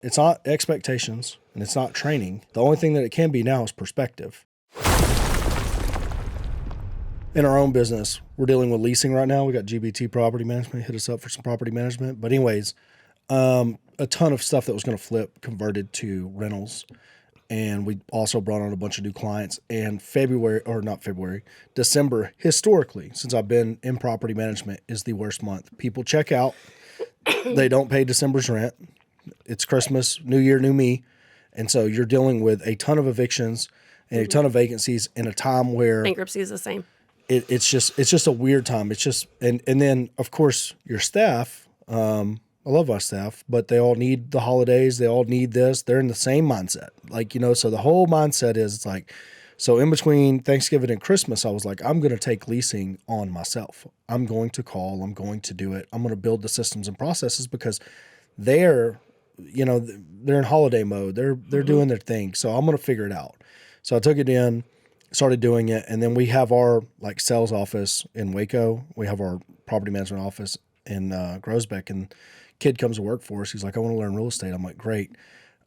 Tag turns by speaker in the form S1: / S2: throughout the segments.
S1: It's not expectations and it's not training. The only thing that it can be now is perspective. In our own business, we're dealing with leasing right now. We got GBT Property Management hit us up for some property management. But anyways, a ton of stuff that was going to flip converted to rentals. And we also brought on a bunch of new clients. And December, historically, since I've been in property management, is the worst month. People check out. They don't pay December's rent. It's Christmas, New Year, new me. And so you're dealing with a ton of evictions and a ton of vacancies in a time where
S2: bankruptcy is the same.
S1: It's just a weird time. It's just, and then of course your staff, I love my staff, but they all need the holidays. They all need this. They're in the same mindset. Like, so the whole mindset is it's like, so in between Thanksgiving and Christmas, I was like, I'm going to take leasing on myself. I'm going to call, I'm going to do it. I'm going to build the systems and processes because they're in holiday mode. They're doing their thing. So I'm going to figure it out. So I took it in, started doing it. And then we have our sales office in Waco. We have our property management office in Groesbeck, and kid comes to work for us. He's like, I want to learn real estate. I'm like, great.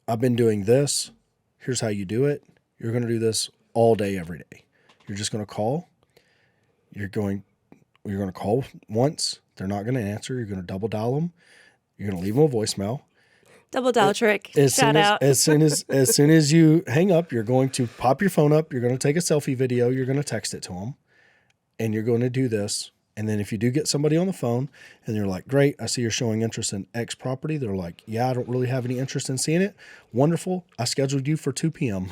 S1: I've been doing this. Here's how you do it. You're going to do this all day, every day. You're just going to call. You're going to call once. They're not going to answer. You're going to double dial them. You're going to leave them a voicemail.
S2: Double dial trick.
S1: Shout
S2: out.
S1: As soon as you hang up, you're going to pop your phone up. You're going to take a selfie video. You're going to text it to them, and you're going to do this. And then if you do get somebody on the phone and you're like, great, I see you're showing interest in X property. They're like, yeah, I don't really have any interest in seeing it. Wonderful. I scheduled you for 2 p.m.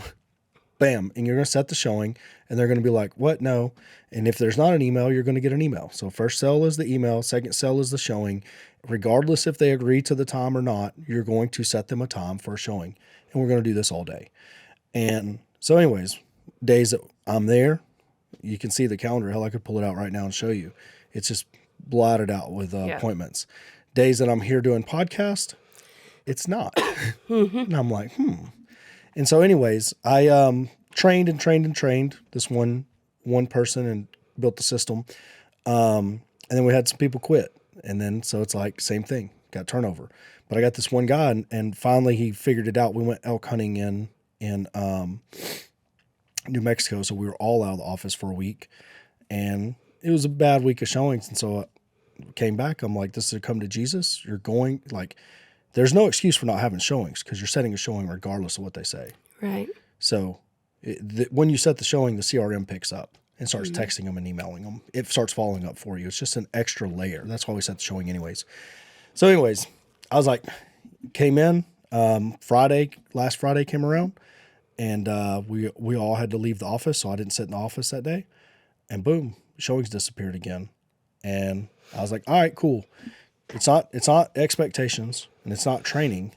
S1: Bam. And you're going to set the showing, and they're going to be like, what? No. And if there's not an email, you're going to get an email. So first sell is the email. Second sell is the showing. Regardless if they agree to the time or not, you're going to set them a time for a showing. And we're going to do this all day. And so anyways, days that I'm there, you can see the calendar. Hell, I could pull it out right now and show you. It's just blotted out with appointments. Days that I'm here doing podcast, it's not. And I'm like, And so anyways, I trained this one person and built the system. And then we had some people quit. And then, so it's like, same thing, got turnover. But I got this one guy, and finally he figured it out. We went elk hunting in New Mexico. So we were all out of the office for a week, and it was a bad week of showings. And so I came back. I'm like, this is a come to Jesus. You're going, there's no excuse for not having showings because you're setting a showing regardless of what they say.
S2: Right.
S1: So when you set the showing, the CRM picks up and starts texting them and emailing them. It starts following up for you. It's just an extra layer. That's why we set the showing anyways. So anyways, I was like, came in, last Friday came around, and we all had to leave the office. So I didn't sit in the office that day, and boom, showings disappeared again. And I was like, all right, cool. It's not expectations and it's not training.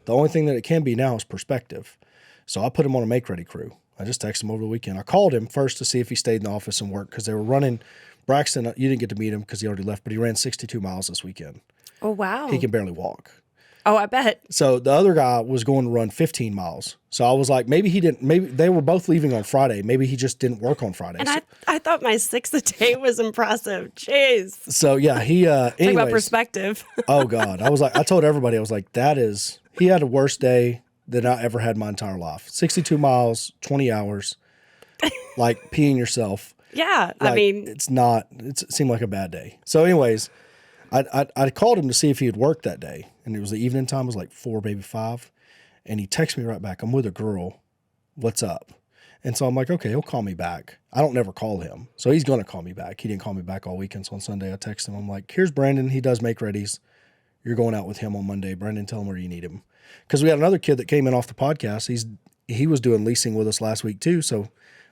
S1: The only thing that it can be now is perspective. So I put him on a make-ready crew. I just texted him over the weekend. I called him first to see if he stayed in the office and worked because they were running. Braxton, you didn't get to meet him because he already left, but he ran 62 miles this weekend.
S2: Oh, wow.
S1: He can barely walk.
S2: Oh, I bet.
S1: So the other guy was going to run 15 miles. So I was like, maybe they were both leaving on Friday. Maybe he just didn't work on Friday.
S2: And I thought my 6 a day was impressive. Jeez.
S1: So yeah,
S2: Talk about perspective.
S1: Oh God. I told everybody, I was like, he had a worse day than I ever had my entire life. 62 miles, 20 hours, like peeing yourself.
S2: Yeah.
S1: It seemed like a bad day. So anyways, I called him to see if he had worked that day. And it was the evening time. It was like 4, maybe 5. And he texted me right back. I'm with a girl. What's up? And so I'm like, okay, he'll call me back. I don't never call him. So he's going to call me back. He didn't call me back all weekend. So on Sunday, I texted him. I'm like, here's Brandon. He does make readies. You're going out with him on Monday. Brandon, tell him where you need him. Because we had another kid that came in off the podcast. He was doing leasing with us last week too. So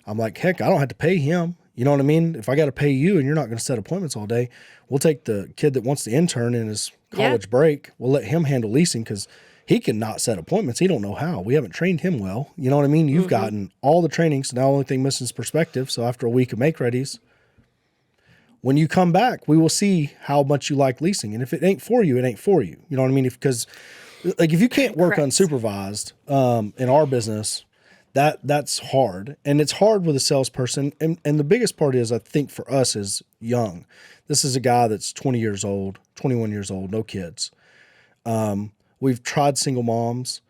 S1: I'm like, heck, I don't have to pay him. You know what I mean? If I got to pay you and you're not going to set appointments all day, we'll take the kid that wants to intern in his college break. We'll let him handle leasing because he can not set appointments. He don't know how. We haven't trained him well. You know what I mean? You've gotten all the training. So now the only thing missing is perspective. So after a week of make readies, when you come back, we will see how much you like leasing. And if it ain't for you, it ain't for you. You know what I mean? Because if you can't work unsupervised in our business, that's hard. And it's hard with a salesperson. And the biggest part is, I think for us is young. This is a guy that's 20 years old, 21 years old, no kids. We've tried single moms.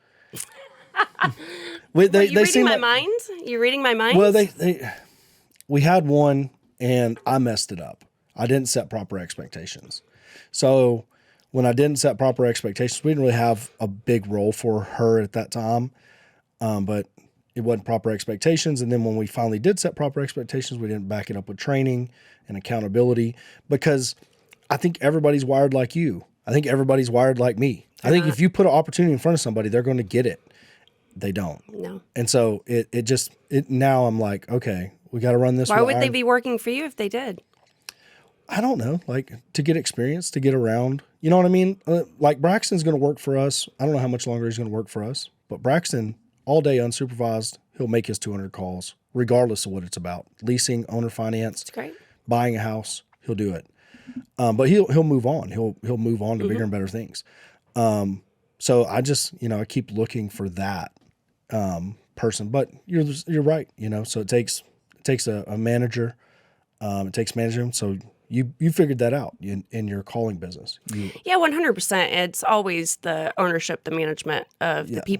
S2: You reading my mind? You reading my mind?
S1: Well, we had one and I messed it up. I didn't set proper expectations. So when I didn't set proper expectations, we didn't really have a big role for her at that time. But it wasn't proper expectations. And then when we finally did set proper expectations, we didn't back it up with training and accountability, because I think everybody's wired like you. I think everybody's wired like me. I think if you put an opportunity in front of somebody, they're going to get it. They don't.
S2: No.
S1: And so now I'm like, okay, we got to run this.
S2: Why would they be working for you if they did?
S1: I don't know, like to get experience, to get around. You know what I mean? Like Braxton's going to work for us. I don't know how much longer he's going to work for us, but Braxton, all day unsupervised, he'll make his 200 calls, regardless of what it's about. Leasing, owner finance,
S2: That's great.
S1: Buying a house, he'll do it. But he'll move on. He'll move on to bigger and better things. So I just, I keep looking for that person. But you're right. So it takes a manager. It takes management. So you figured that out in your calling business.
S2: Yeah, 100%. It's always the ownership, the management of the people.